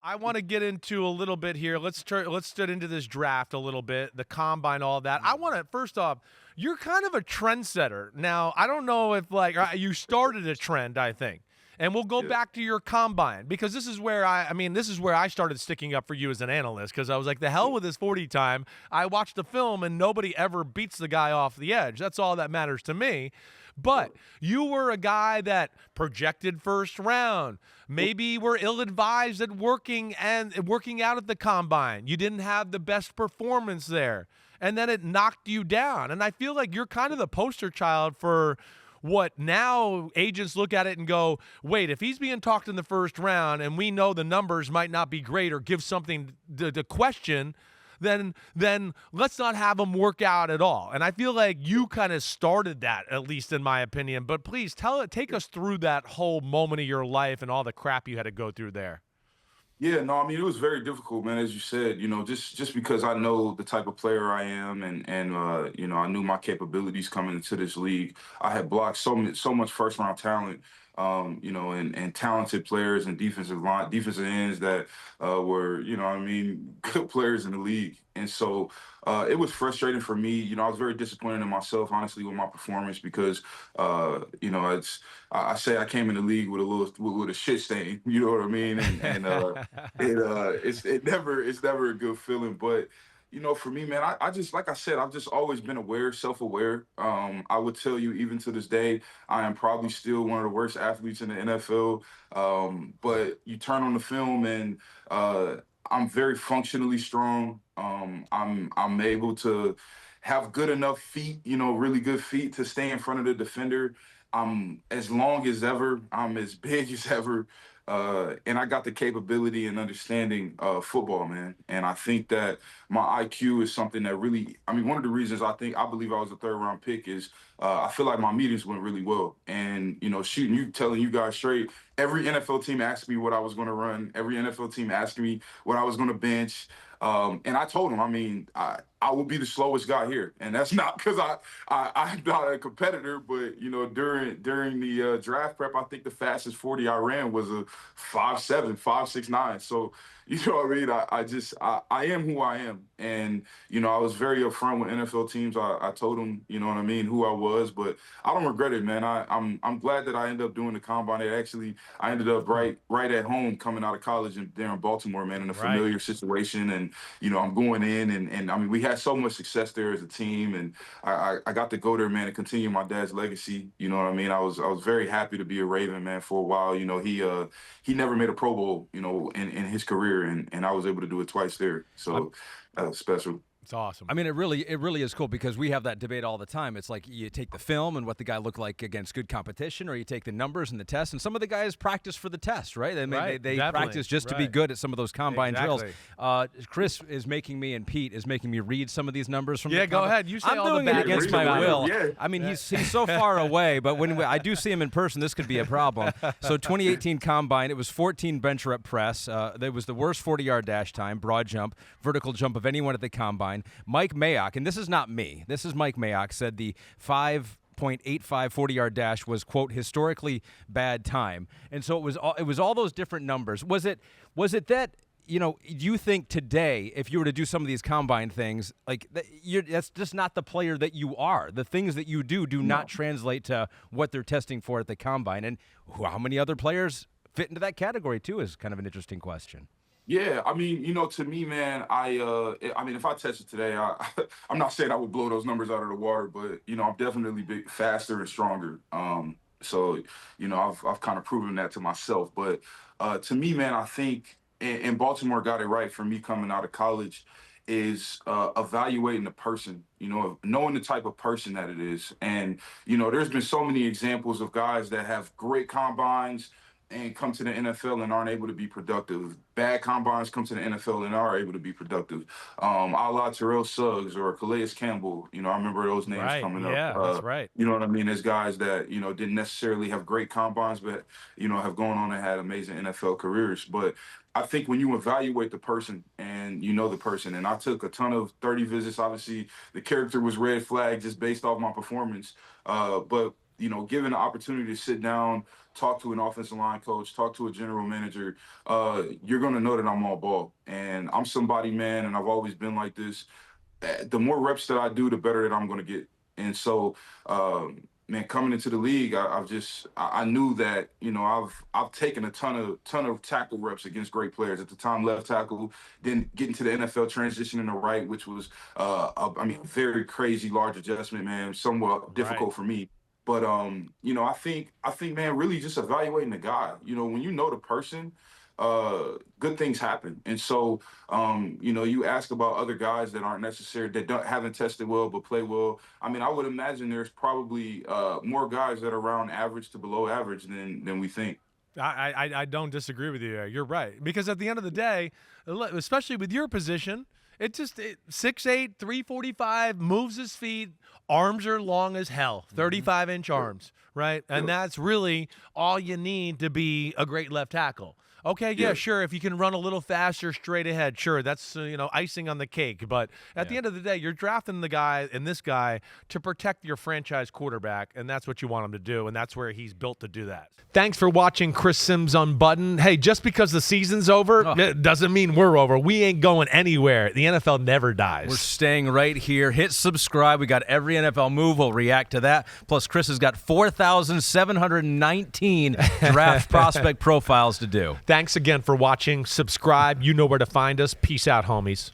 I want to get into a little bit here. Let's get into this draft a little bit, the combine, all that. I want to first off, you're kind of a trendsetter. Now, I don't know if you started a trend, I think. And we'll go Yeah. back to your combine because this is where this is where I started sticking up for you as an analyst because I was like, the hell with this 40 time. I watched the film and nobody ever beats the guy off the edge. That's all that matters to me. But you were a guy that projected first round. Maybe were ill-advised at working out at the combine. You didn't have the best performance there. And then it knocked you down. And I feel like you're kind of the poster child for what now agents look at it and go, wait, if he's being talked in the first round and we know the numbers might not be great or give something to question, then let's not have him work out at all. And I feel like you kind of started that, at least in my opinion. But please take us through that whole moment of your life and all the crap you had to go through there. Yeah, no, I mean it was very difficult, man. As you said, just because I know the type of player I am, and I knew my capabilities coming into this league. I had blocked so much first round talent, and talented players and defensive ends that were, good players in the league. And so it was frustrating for me. I was very disappointed in myself, honestly, with my performance because, I say I came in the league with a shit stain. You know what I mean? It's never a good feeling. But for me, man, I just, like I said, I've just always been aware, self-aware. I would tell you, even to this day, I am probably still one of the worst athletes in the NFL. But you turn on the film and I'm very functionally strong. I'm able to have good enough feet, really good feet to stay in front of the defender. I'm as long as ever. I'm as big as ever. And I got the capability and understanding of football, man. And I think that my IQ is something that really, one of the reasons I believe I was a third round pick is I feel like my meetings went really well. And, telling you guys straight, every NFL team asked me what I was going to run. Every NFL team asked me what I was going to bench. And I told them, I will be the slowest guy here, and that's not because I'm not a competitor, but during the draft prep, I think the fastest 40 I ran was a 5.7, 5.69. So what I mean. I am who I am, and I was very upfront with NFL teams. I told them, who I was, but I don't regret it, man. I'm glad that I ended up doing the combine. I ended up right at home coming out of college there in Baltimore, man, in a Right. familiar situation, and I'm going in, and we had so much success there as a team, and I got to go there, man, and continue my dad's legacy. You know what I mean? I was very happy to be a Raven, man, for a while. He never made a Pro Bowl, in his career, and I was able to do it twice there. So that was special. It's awesome. I mean, it really is cool because we have that debate all the time. It's like you take the film and what the guy looked like against good competition, or you take the numbers and the test. And some of the guys practice for the test, right? They practice just to be good at some of those combine drills. Chris is making me, and Pete is making me read some of these numbers from. Yeah, go ahead. You say I'm all doing the it bad against words my will. Yeah. I mean, he's so far away, but when I do see him in person, this could be a problem. So 2018 combine, it was 14 bench rep press. That was the worst 40-yard dash time, broad jump, vertical jump of anyone at the combine. Mike Mayock, and this is not me, this is Mike Mayock, said the 5.85 40-yard dash was, quote, historically bad time. And so it was all those different numbers. Was it that, you think today, if you were to do some of these combine things, like that's just not the player that you are. The things that you do not translate to what they're testing for at the combine. And how many other players fit into that category too is kind of an interesting question. Yeah, to me, man, if I tested today, I'm not saying I would blow those numbers out of the water, but I'm definitely faster and stronger. So I've kind of proven that to myself. But to me, man, I think, and Baltimore got it right for me coming out of college, is evaluating the person, knowing the type of person that it is. And there's been so many examples of guys that have great combines and come to the NFL and aren't able to be productive. Bad combines come to the NFL and are able to be productive. A la Terrell Suggs or Calais Campbell. I remember those names coming up. Yeah, that's right. You know what I mean? There's guys that, didn't necessarily have great combines, but, have gone on and had amazing NFL careers. But I think when you evaluate the person and the person, and I took a ton of 30 visits, obviously the character was red flag just based off my performance. But given the opportunity to sit down, talk to an offensive line coach, talk to a general manager, you're going to know that I'm all ball. And I'm somebody, man, and I've always been like this. The more reps that I do, the better that I'm going to get. And so, man, coming into the league, I knew that, I've taken a ton of tackle reps against great players. At the time, left tackle, then getting to the NFL, transitioning to right, which was, very crazy large adjustment, man, somewhat difficult for me. But I think, man, really just evaluating the guy. When you know the person, good things happen. And so, you ask about other guys that aren't necessary, that haven't tested well but play well. I mean, I would imagine there's probably more guys that are around average to below average than we think. I don't disagree with you there. You're right. Because at the end of the day, especially with your position, 6'8", 345, moves his feet, arms are long as hell, 35-inch arms, right? And that's really all you need to be a great left tackle. Okay, yeah, sure. If you can run a little faster straight ahead, sure, that's icing on the cake. But at the end of the day, you're drafting the guy and this guy to protect your franchise quarterback, and that's what you want him to do, and that's where he's built to do that. Thanks for watching Chris Simms Unbuttoned. Hey, just because the season's over, it doesn't mean we're over. We ain't going anywhere. The NFL never dies. We're staying right here. Hit subscribe. We got every NFL move. We'll react to that. Plus, Chris has got 4,719 draft prospect profiles to do. Thanks again for watching. Subscribe. You know where to find us. Peace out, homies.